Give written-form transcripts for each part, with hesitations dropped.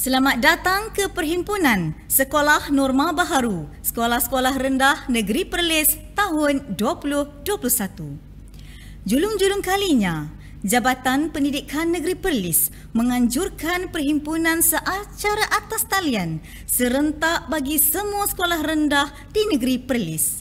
Selamat datang ke Perhimpunan Sekolah Norma Baharu, Sekolah-Sekolah Rendah Negeri Perlis tahun 2021. Julung-julung kalinya, Jabatan Pendidikan Negeri Perlis menganjurkan perhimpunan secara atas talian serentak bagi semua sekolah rendah di Negeri Perlis.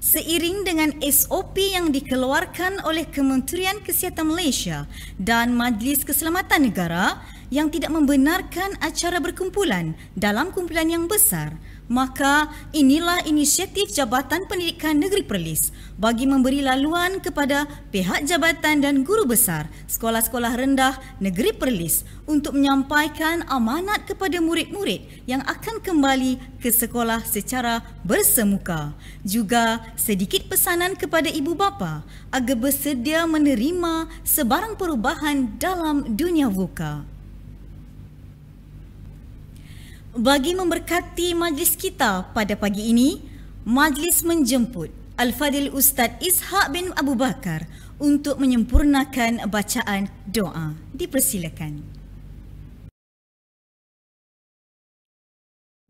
Seiring dengan SOP yang dikeluarkan oleh Kementerian Kesihatan Malaysia dan Majlis Keselamatan Negara yang tidak membenarkan acara berkumpulan dalam kumpulan yang besar, maka inilah inisiatif Jabatan Pendidikan Negeri Perlis bagi memberi laluan kepada pihak jabatan dan guru besar sekolah-sekolah rendah Negeri Perlis untuk menyampaikan amanat kepada murid-murid yang akan kembali ke sekolah secara bersemuka. Juga sedikit pesanan kepada ibu bapa agar bersedia menerima sebarang perubahan dalam dunia VUCA. Bagi memberkati majlis kita pada pagi ini, majlis menjemput Al-Fadhil Ustaz Ishaq bin Abu Bakar untuk menyempurnakan bacaan doa. Dipersilakan.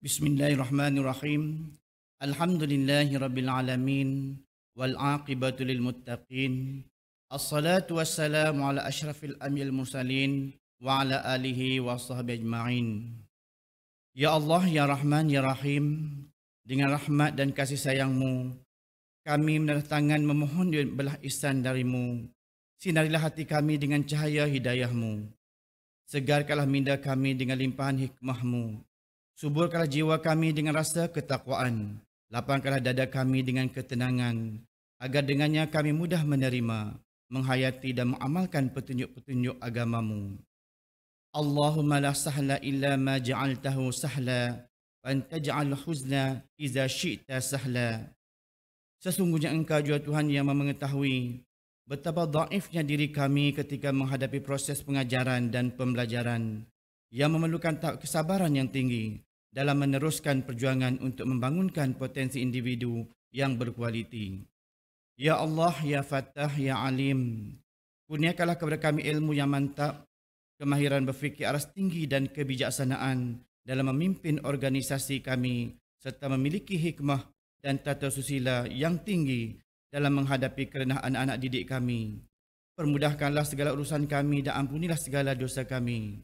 Bismillahirrahmanirrahim. Alhamdulillahirabbil alamin wal aqibatu lil muttaqin. Assalatu wassalamu ala asyrafil anbiya'il mursalin wa ala alihi wa sahbihi ajma'in. Ya Allah, Ya Rahman, Ya Rahim, dengan rahmat dan kasih sayang-Mu, kami mendatangkan memohon belah ihsan dari-Mu. Sinarilah hati kami dengan cahaya hidayah-Mu. Segarkanlah minda kami dengan limpahan hikmah-Mu. Suburkanlah jiwa kami dengan rasa ketakwaan. Lapangkanlah dada kami dengan ketenangan, agar dengannya kami mudah menerima, menghayati dan mengamalkan petunjuk-petunjuk agama-Mu. Allahumma la sahla illa ma ja'altahu sahla wa anta ja'al huzna iza syi'ta sahla. Sesungguhnya Engkau jua Tuhan yang mengetahui betapa dhaifnya diri kami ketika menghadapi proses pengajaran dan pembelajaran yang memerlukan kesabaran yang tinggi dalam meneruskan perjuangan untuk membangunkan potensi individu yang berkualiti. Ya Allah, Ya Fattah, Ya Alim, kurniakanlah kepada kami ilmu yang mantap, kemahiran berfikir aras tinggi dan kebijaksanaan dalam memimpin organisasi kami serta memiliki hikmah dan tata susila yang tinggi dalam menghadapi kerendahan anak-anak didik kami. Permudahkanlah segala urusan kami dan ampunilah segala dosa kami.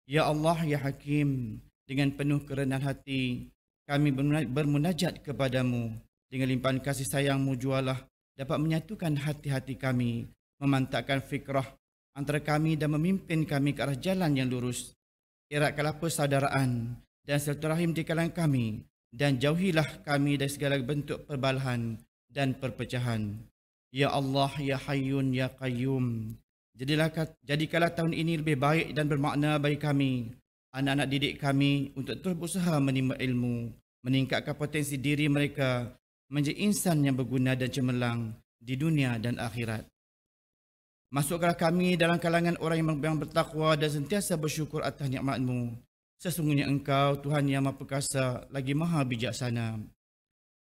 Ya Allah, Ya Hakim, dengan penuh kerendahan hati kami bermunajat kepadamu. Dengan limpahan kasih sayang-Mu jualah dapat menyatukan hati-hati kami, memantapkan fikrah antara kami dan memimpin kami ke arah jalan yang lurus. Eratkanlah persaudaraan dan silaturahim di kalangan kami dan jauhilah kami dari segala bentuk perbalahan dan perpecahan. Ya Allah, Ya Hayyun, Ya Qayyum, jadikanlah tahun ini lebih baik dan bermakna bagi kami, anak-anak didik kami, untuk terus berusaha menimba ilmu, meningkatkan potensi diri mereka menjadi insan yang berguna dan cemerlang di dunia dan akhirat. Masukkanlah kami dalam kalangan orang yang bertakwa dan sentiasa bersyukur atas nikmat-Mu. Sesungguhnya Engkau Tuhan yang Maha Perkasa lagi Maha Bijaksana.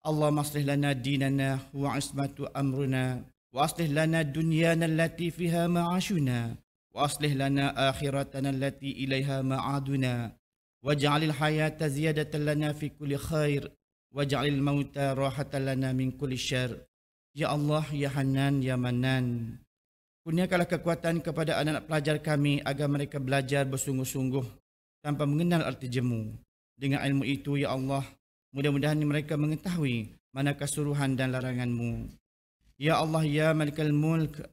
Allahumma aslih lana dinana wa ismatu amruna wa aslih lana dunyana allati fiha ma'ashuna wa aslih lana akhiratana allati ilaiha ma'aduna waj'alil hayata ziyadatan lana fi kulli khair waj'alil mauta rahatan lana min kulli syarr. Ya Allah, Ya Hanan, Ya Manan, kurniakanlah kekuatan kepada anak-anak pelajar kami agar mereka belajar bersungguh-sungguh tanpa mengenal arti jemu. Dengan ilmu itu, Ya Allah, mudah-mudahan mereka mengetahui manakah suruhan dan larangan-Mu. Ya Allah, Ya Malikal Mulk,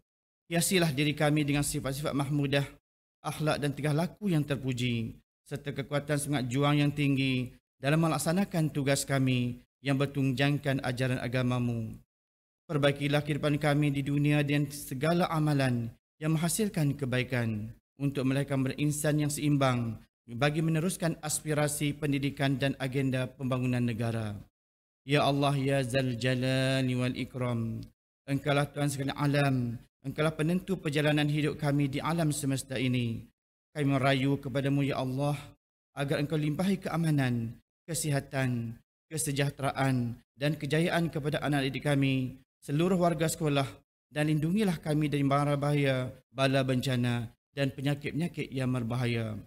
hiasilah diri kami dengan sifat-sifat mahmudah, akhlak dan tingkah laku yang terpuji, serta kekuatan semangat juang yang tinggi dalam melaksanakan tugas kami yang bertunjangkan ajaran agama-Mu. Perbaikilah kehidupan kami di dunia dan segala amalan yang menghasilkan kebaikan untuk mereka berinsan yang seimbang bagi meneruskan aspirasi pendidikan dan agenda pembangunan negara. Ya Allah, Ya Zal Jalali wal Ikram, Engkaulah Tuhan sekalian alam, Engkaulah penentu perjalanan hidup kami di alam semesta ini. Kami merayu kepadamu, Ya Allah, agar Engkau limpahi keamanan, kesihatan, kesejahteraan dan kejayaan kepada anak didik kami, seluruh warga sekolah, dan lindungilah kami dari mara bahaya, bala bencana dan penyakit-penyakit yang berbahaya.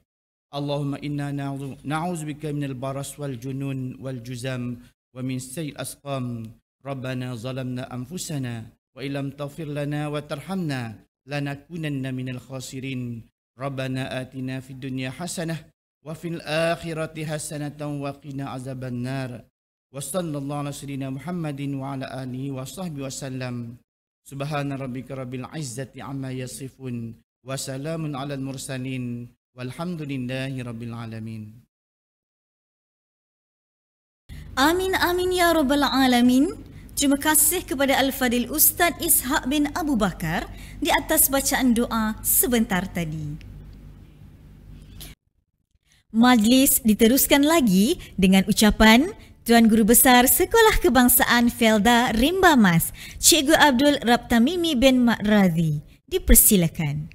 Allahumma inna na'udzubika minal baras wal junun wal juzam wa min sayyi'il asqam. Rabbana zalamna anfusana wa illam taghfir lana wa tarhamna lanakunanna minal khasirin. Rabbana atina fid dunya hasanah wa fil akhirati hasanatan wa qina azaban nar. Wa sallallahu ala sayyidina Muhammadin wa ala alihi wa sahbihi wasallam. Subhana rabbika rabbil izzati amma yasifun wa salamun alal mursalin walhamdulillahi rabbil alamin. Amin amin ya rabbal alamin. Terima kasih kepada Al-Fadil Ustaz Ishaq bin Abu Bakar di atas bacaan doa sebentar tadi. Majlis diteruskan lagi dengan ucapan Tuan Guru Besar Sekolah Kebangsaan Felda Rimba Mas, Cikgu Abdul Rabtamimi bin Mak Radhi. Dipersilakan.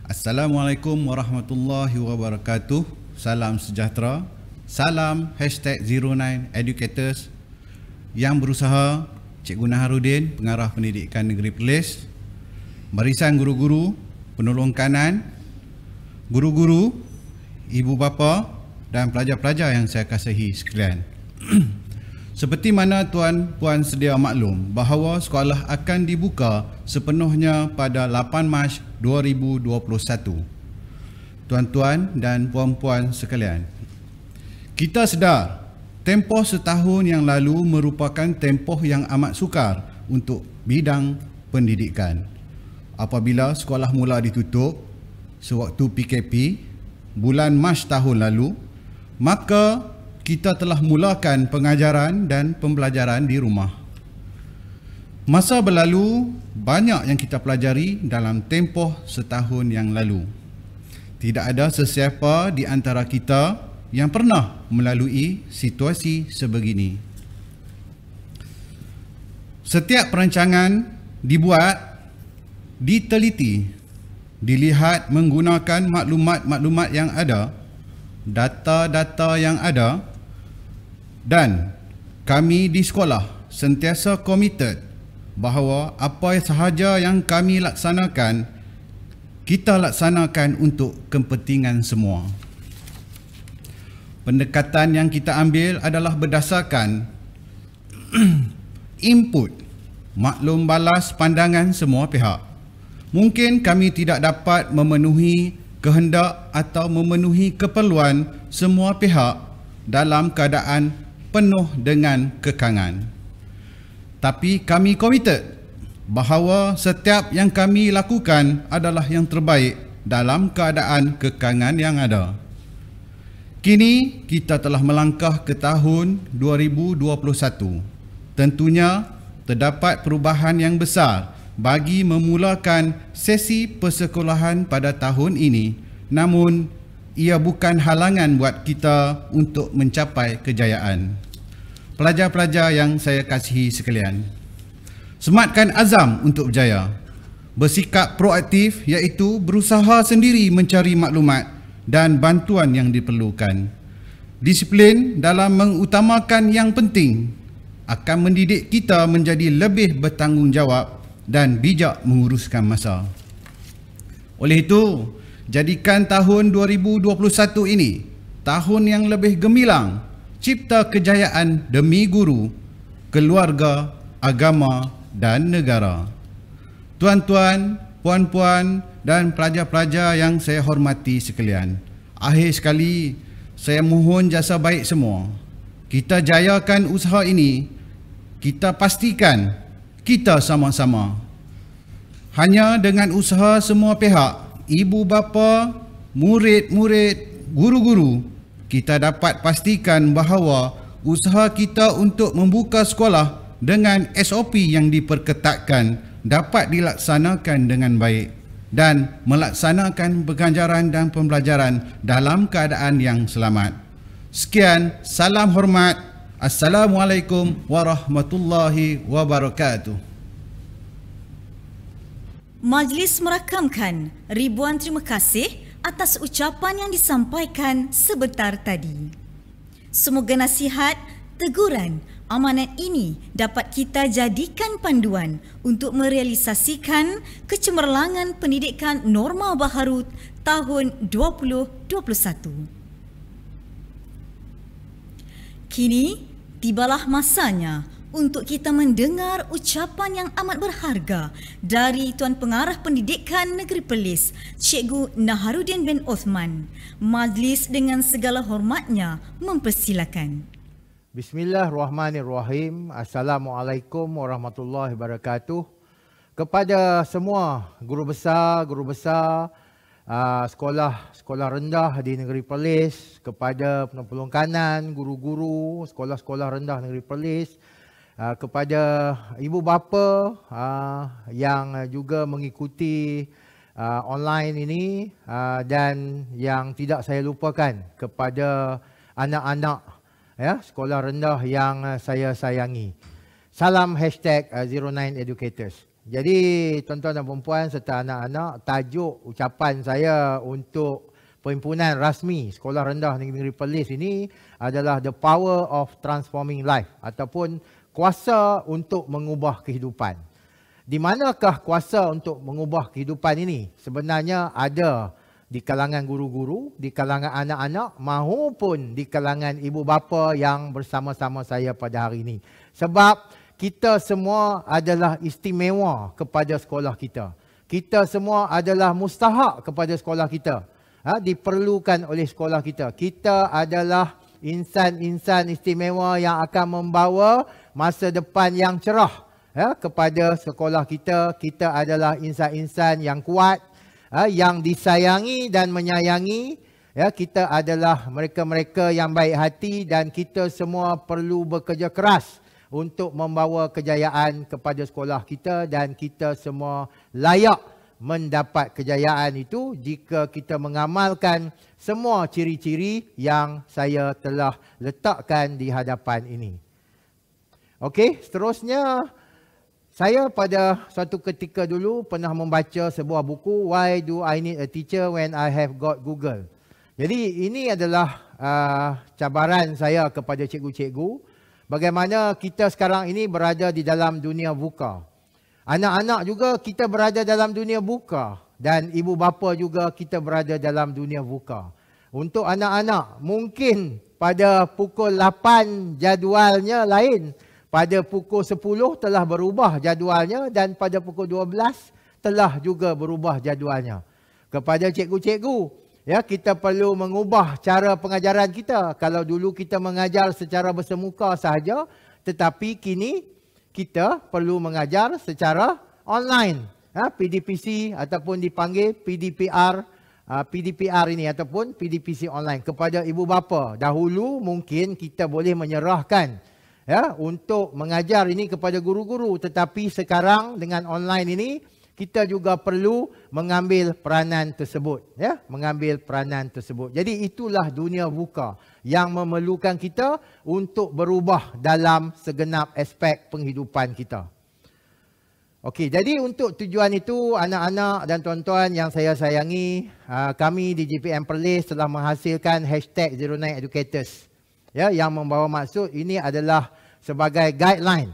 Assalamualaikum warahmatullahi wabarakatuh. Salam sejahtera. Salam #09educators yang berusaha. Cikgu Naharudin, Pengarah Pendidikan Negeri Perlis, barisan guru-guru, penolong kanan, guru-guru, ibu bapa dan pelajar-pelajar yang saya kasihi sekalian. Seperti mana tuan-puan sedia maklum bahawa sekolah akan dibuka sepenuhnya pada 8 Mac 2021. Tuan-tuan dan puan-puan sekalian, kita sedar tempoh setahun yang lalu merupakan tempoh yang amat sukar untuk bidang pendidikan. Apabila sekolah mula ditutup sewaktu PKP bulan Mac tahun lalu, maka kita telah mulakan pengajaran dan pembelajaran di rumah. Masa berlalu, banyak yang kita pelajari dalam tempoh setahun yang lalu. Tidak ada sesiapa di antara kita yang pernah melalui situasi sebegini. Setiap perancangan dibuat, diteliti, dilihat menggunakan maklumat-maklumat yang ada, data-data yang ada, dan kami di sekolah sentiasa komited bahawa apa sahaja yang kami laksanakan, kita laksanakan untuk kepentingan semua. Pendekatan yang kita ambil adalah berdasarkan input, maklum balas pandangan semua pihak. Mungkin kami tidak dapat memenuhi kehendak atau memenuhi keperluan semua pihak dalam keadaan penuh dengan kekangan. Tapi kami komited bahawa setiap yang kami lakukan adalah yang terbaik dalam keadaan kekangan yang ada. Kini kita telah melangkah ke tahun 2021. Tentunya terdapat perubahan yang besar bagi memulakan sesi persekolahan pada tahun ini. Namun ia bukan halangan buat kita untuk mencapai kejayaan. Pelajar-pelajar yang saya kasihi sekalian, sematkan azam untuk berjaya. Bersikap proaktif iaitu berusaha sendiri mencari maklumat dan bantuan yang diperlukan. Disiplin dalam mengutamakan yang penting akan mendidik kita menjadi lebih bertanggungjawab dan bijak menguruskan masa. Oleh itu, jadikan tahun 2021 ini tahun yang lebih gemilang, cipta kejayaan demi guru, keluarga, agama dan negara. Tuan-tuan, puan-puan dan pelajar-pelajar yang saya hormati sekalian, akhir sekali saya mohon jasa baik semua. Kita jayakan usaha ini. Kita pastikan kita sama-sama. Hanya dengan usaha semua pihak, ibu bapa, murid-murid, guru-guru, kita dapat pastikan bahawa usaha kita untuk membuka sekolah dengan SOP yang diperketatkan dapat dilaksanakan dengan baik dan melaksanakan pengajaran dan pembelajaran dalam keadaan yang selamat. Sekian, salam hormat. Assalamualaikum warahmatullahi wabarakatuh. Majlis merakamkan ribuan terima kasih atas ucapan yang disampaikan sebentar tadi. Semoga nasihat, teguran, Amanat ini dapat kita jadikan panduan untuk merealisasikan kecemerlangan pendidikan norma baharu tahun 2021. Kini, tibalah masanya untuk kita mendengar ucapan yang amat berharga dari Tuan Pengarah Pendidikan Negeri Perlis, Cikgu Naharuddin bin Osman. Majlis dengan segala hormatnya mempersilakan. Bismillahirrahmanirrahim. Assalamualaikum warahmatullahi wabarakatuh. Kepada semua guru besar, sekolah rendah di Negeri Perlis, kepada penolong kanan, guru-guru, sekolah-sekolah rendah Negeri Perlis, kepada ibu bapa yang juga mengikuti online ini, dan yang tidak saya lupakan kepada anak-anak sekolah rendah yang saya sayangi. Salam #09educators. Jadi tuan-tuan dan puan serta anak-anak, tajuk ucapan saya untuk perhimpunan rasmi Sekolah Rendah Negeri Perlis ini adalah The Power of Transforming Life, ataupun kuasa untuk mengubah kehidupan. Di manakah kuasa untuk mengubah kehidupan ini? Sebenarnya ada di kalangan guru-guru, di kalangan anak-anak, maupun di kalangan ibu bapa yang bersama-sama saya pada hari ini. Sebab kita semua adalah istimewa kepada sekolah kita. Kita semua adalah mustahak kepada sekolah kita. Diperlukan oleh sekolah kita. Kita adalah insan-insan istimewa yang akan membawa masa depan yang cerah kepada sekolah kita. Kita adalah insan-insan yang kuat, yang disayangi dan menyayangi. Kita adalah mereka-mereka yang baik hati, dan kita semua perlu bekerja keras untuk membawa kejayaan kepada sekolah kita, dan kita semua layak mendapat kejayaan itu jika kita mengamalkan semua ciri-ciri yang saya telah letakkan di hadapan ini. Okey, seterusnya saya pada suatu ketika dulu pernah membaca sebuah buku, Why Do I Need a Teacher When I Have Got Google. Jadi ini adalah cabaran saya kepada cikgu-cikgu, bagaimana kita sekarang ini berada di dalam dunia VUCA. Anak-anak juga kita berada dalam dunia VUCA, dan ibu bapa juga kita berada dalam dunia VUCA. Untuk anak-anak, mungkin pada pukul 8 jadualnya lain, pada pukul 10 telah berubah jadualnya, dan pada pukul 12 telah juga berubah jadualnya. Kepada cikgu-cikgu, kita perlu mengubah cara pengajaran kita. Kalau dulu kita mengajar secara bersemuka sahaja, tetapi kini kita perlu mengajar secara online. PDPC ataupun dipanggil PDPR ini, ataupun PDPC online. Kepada ibu bapa, dahulu mungkin kita boleh menyerahkan untuk mengajar ini kepada guru-guru, tetapi sekarang dengan online ini kita juga perlu mengambil peranan tersebut, mengambil peranan tersebut. Jadi itulah dunia VUCA yang memerlukan kita untuk berubah dalam segenap aspek penghidupan kita. Okey, jadi untuk tujuan itu, anak-anak dan tuan-tuan yang saya sayangi, kami di JPM Perlis telah menghasilkan #09educators, yang membawa maksud ini adalah sebagai guideline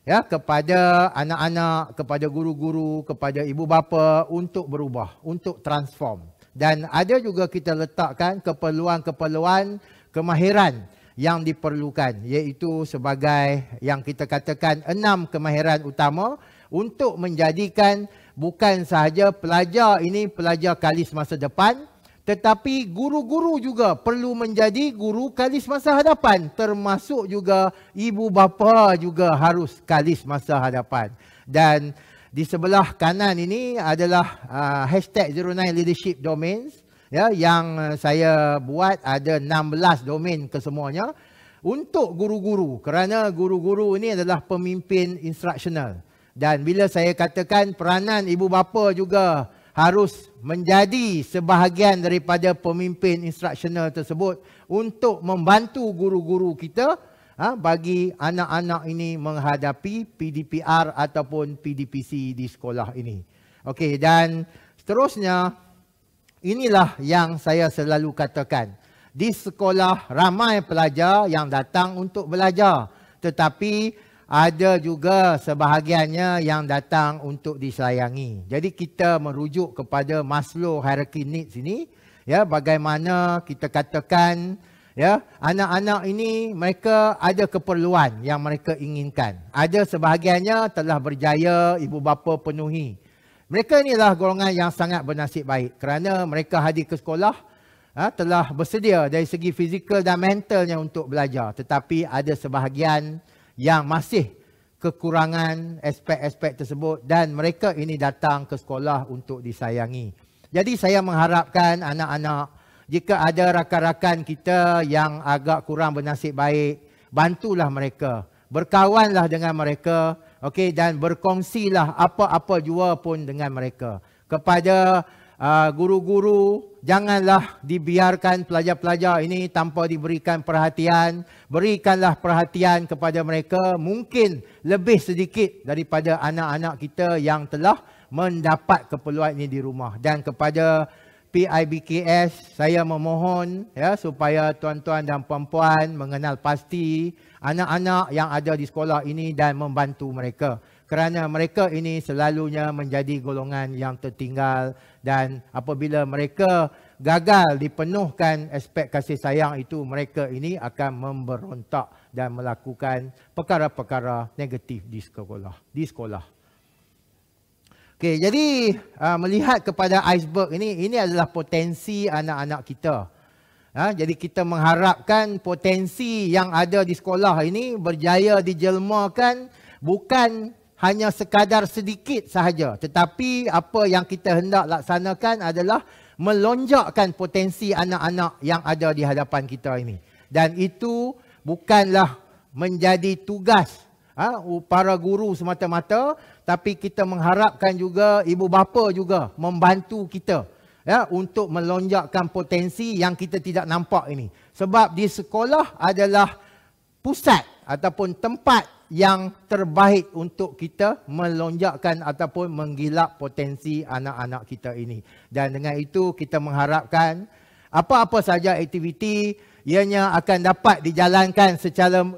kepada anak-anak, kepada guru-guru, kepada ibu bapa untuk berubah, untuk transform. Dan ada juga kita letakkan keperluan-keperluan kemahiran yang diperlukan, iaitu sebagai yang kita katakan 6 kemahiran utama untuk menjadikan bukan sahaja pelajar ini pelajar kalis masa depan, tetapi guru-guru juga perlu menjadi guru kalis masa hadapan, termasuk juga ibu bapa juga harus kalis masa hadapan. Dan di sebelah kanan ini adalah #09leadership domains, yang saya buat ada 16 domain kesemuanya untuk guru-guru, kerana guru-guru ini adalah pemimpin instruksional. Dan bila saya katakan peranan ibu bapa juga harus menjadi sebahagian daripada pemimpin instruksional tersebut untuk membantu guru-guru kita bagi anak-anak ini menghadapi PDPR ataupun PDPC di sekolah ini. Okey, dan seterusnya, inilah yang saya selalu katakan. Di sekolah ramai pelajar yang datang untuk belajar. tetapi ada juga sebahagiannya yang datang untuk disayangi. Jadi kita merujuk kepada Maslow hierarchy needs ini, ya, bagaimana kita katakan, ya, anak-anak ini mereka ada keperluan yang mereka inginkan. Ada sebahagiannya telah berjaya ibu bapa penuhi. Mereka inilah golongan yang sangat bernasib baik kerana mereka hadir ke sekolah, telah bersedia dari segi fizikal dan mentalnya untuk belajar. Tetapi ada sebahagian yang masih kekurangan aspek-aspek tersebut dan mereka ini datang ke sekolah untuk disayangi. Jadi saya mengharapkan anak-anak, jika ada rakan-rakan kita yang agak kurang bernasib baik, bantulah mereka. Berkawanlah dengan mereka, okey, dan berkongsilah apa-apa jua pun dengan mereka. Kepada guru-guru, janganlah dibiarkan pelajar-pelajar ini tanpa diberikan perhatian. Berikanlah perhatian kepada mereka, mungkin lebih sedikit daripada anak-anak kita yang telah mendapat keperluan ini di rumah. Dan kepada PIBKS, saya memohon, ya, supaya tuan-tuan dan puan-puan mengenal pasti anak-anak yang ada di sekolah ini dan membantu mereka. Kerana mereka ini selalunya menjadi golongan yang tertinggal dan apabila mereka gagal dipenuhkan aspek kasih sayang itu, mereka ini akan memberontak dan melakukan perkara-perkara negatif di sekolah. Okey, jadi melihat kepada iceberg ini adalah potensi anak-anak kita. Jadi kita mengharapkan potensi yang ada di sekolah ini berjaya dijelmakan, bukan hanya sekadar sedikit sahaja, tetapi apa yang kita hendak laksanakan adalah melonjakkan potensi anak-anak yang ada di hadapan kita ini. Dan itu bukanlah menjadi tugas para guru semata-mata, tapi kita mengharapkan juga ibu bapa juga membantu kita, ya, untuk melonjakkan potensi yang kita tidak nampak ini. Sebab di sekolah adalah pusat ataupun tempat yang terbaik untuk kita melonjakkan ataupun menggilap potensi anak-anak kita ini. Dan dengan itu kita mengharapkan apa-apa saja aktiviti ianya akan dapat dijalankan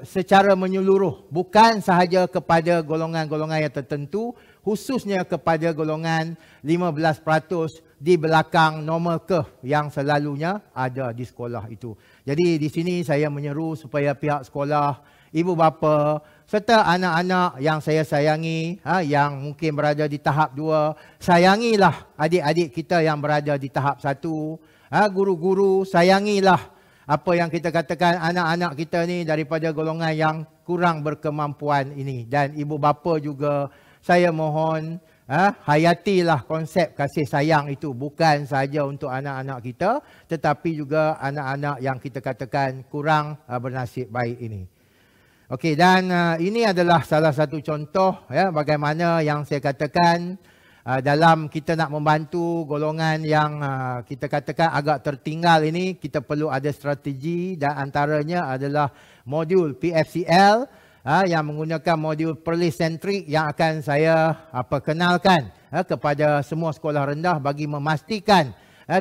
secara menyeluruh, bukan sahaja kepada golongan-golongan yang tertentu, khususnya kepada golongan 15% di belakang normal curve yang selalunya ada di sekolah itu. Jadi di sini saya menyeru supaya pihak sekolah, ibu bapa serta anak-anak yang saya sayangi, yang mungkin berada di tahap 2, sayangilah adik-adik kita yang berada di tahap 1. Guru-guru, sayangilah apa yang kita katakan anak-anak kita ni daripada golongan yang kurang berkemampuan ini. Dan ibu bapa juga saya mohon hayatilah konsep kasih sayang itu, bukan sahaja untuk anak-anak kita tetapi juga anak-anak yang kita katakan kurang bernasib baik ini. Okey, dan ini adalah salah satu contoh, ya, bagaimana yang saya katakan dalam kita nak membantu golongan yang kita katakan agak tertinggal ini, kita perlu ada strategi dan antaranya adalah modul PFCL yang menggunakan modul Perlis Centric yang akan saya perkenalkan kepada semua sekolah rendah bagi memastikan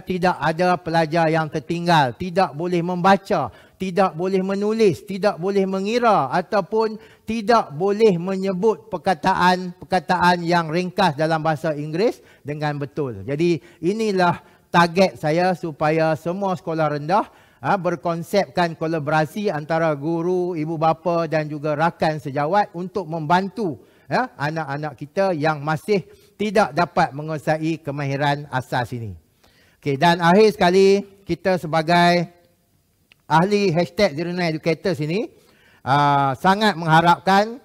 tidak ada pelajar yang tertinggal, tidak boleh membaca, tidak boleh menulis, tidak boleh mengira ataupun tidak boleh menyebut perkataan yang ringkas dalam bahasa Inggeris dengan betul. Jadi inilah target saya supaya semua sekolah rendah berkonsepkan kolaborasi antara guru, ibu bapa dan juga rakan sejawat untuk membantu anak-anak kita yang masih tidak dapat menguasai kemahiran asas ini. Okey, dan akhir sekali, kita sebagai ahli #09educators ini sangat mengharapkan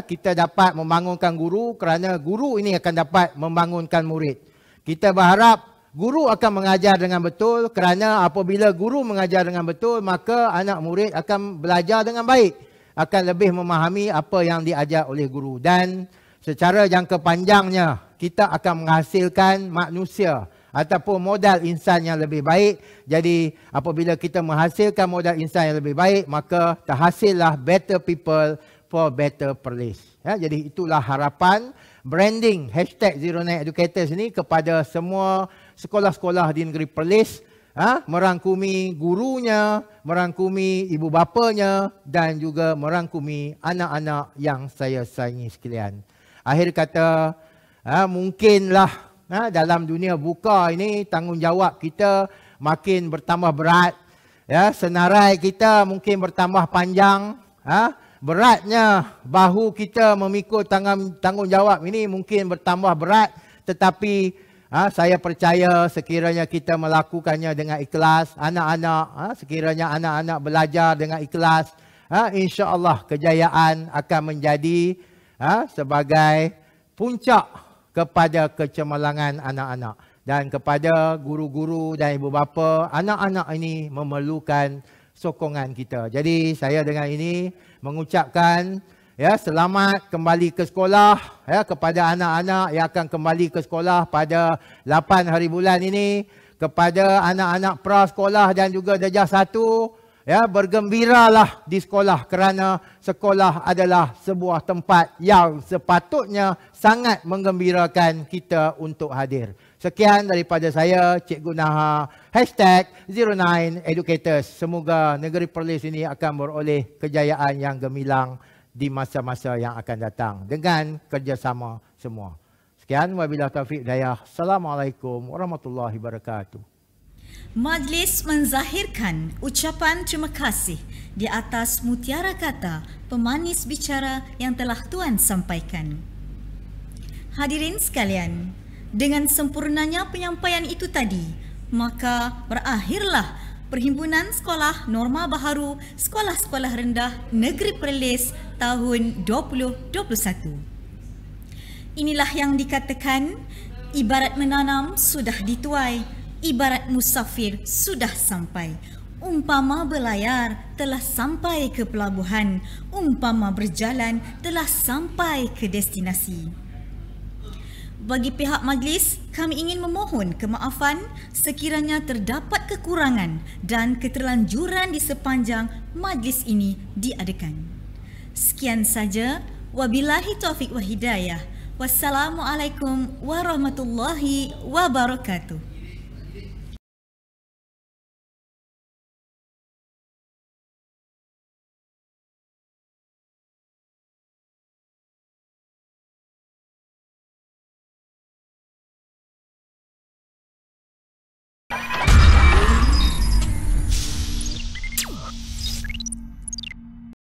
kita dapat membangunkan guru kerana guru ini akan dapat membangunkan murid. Kita berharap guru akan mengajar dengan betul kerana apabila guru mengajar dengan betul, maka anak murid akan belajar dengan baik, akan lebih memahami apa yang diajar oleh guru. Dan secara jangka panjangnya, kita akan menghasilkan manusia ataupun modal insan yang lebih baik. Jadi apabila kita menghasilkan modal insan yang lebih baik, maka terhasillah better people for better Perlis. Jadi itulah harapan branding #09educators ini kepada semua sekolah-sekolah di negeri Perlis merangkumi gurunya, merangkumi ibu bapanya dan juga merangkumi anak-anak yang saya sayangi sekalian. Akhir kata, mungkinlah dalam dunia buka ini tanggungjawab kita makin bertambah berat. Senarai kita mungkin bertambah panjang. Beratnya bahu kita memikul tanggungjawab ini mungkin bertambah berat. Tetapi saya percaya sekiranya kita melakukannya dengan ikhlas, anak-anak, sekiranya anak-anak belajar dengan ikhlas, insya-Allah kejayaan akan menjadi sebagai puncak kepada kecemerlangan anak-anak. Dan kepada guru-guru dan ibu bapa, anak-anak ini memerlukan sokongan kita. Jadi saya dengan ini mengucapkan selamat kembali ke sekolah kepada anak-anak yang akan kembali ke sekolah pada 8 hari bulan ini. Kepada anak-anak prasekolah dan juga darjah 1, bergembiralah di sekolah kerana sekolah adalah sebuah tempat yang sepatutnya sangat menggembirakan kita untuk hadir. Sekian daripada saya, Cikgu Naha, #09educators. Semoga negeri Perlis ini akan beroleh kejayaan yang gemilang di masa-masa yang akan datang dengan kerjasama semua. Sekian, wabillahi taufiq hidayah. Assalamualaikum warahmatullahi wabarakatuh. Majlis menzahirkan ucapan terima kasih di atas mutiara kata pemanis bicara yang telah Tuan sampaikan. Hadirin sekalian, dengan sempurnanya penyampaian itu tadi, maka berakhirlah Perhimpunan Sekolah Norma Baharu Sekolah-Sekolah Rendah Negeri Perlis tahun 2021. Inilah yang dikatakan, ibarat menanam sudah dituai, ibarat musafir sudah sampai. Umpama berlayar telah sampai ke pelabuhan, umpama berjalan telah sampai ke destinasi. Bagi pihak majlis, kami ingin memohon kemaafan sekiranya terdapat kekurangan dan keterlanjuran di sepanjang majlis ini diadakan. Sekian saja. Wabillahi taufiq wa hidayah. Wassalamualaikum warahmatullahi wabarakatuh.